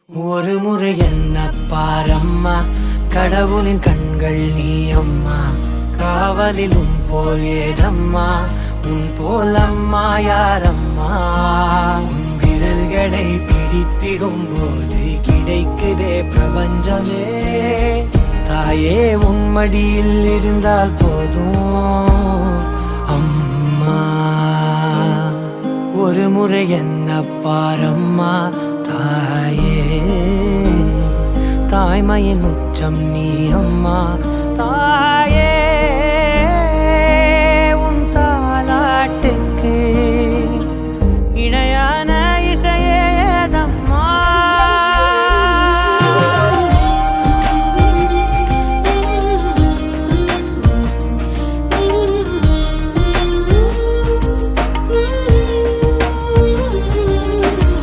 ஒரு முறை என்ன பாரம்மா, கடவுளின் கண்கள் நீ அம்மா. காவலில் உன் போல் ஏதம்மா, உன் போல் அம்மா யாரம்மா. உன் விரல்களை பிடித்திடும் போது கிடைக்குதே பிரபஞ்சமே. தாயே உன் மடியில் இருந்தால் போதும் அம்மா. ஒரு முறை என்ன பாரம்மா தாயே, தாய்மையின் உச்சம் நீ அம்மா.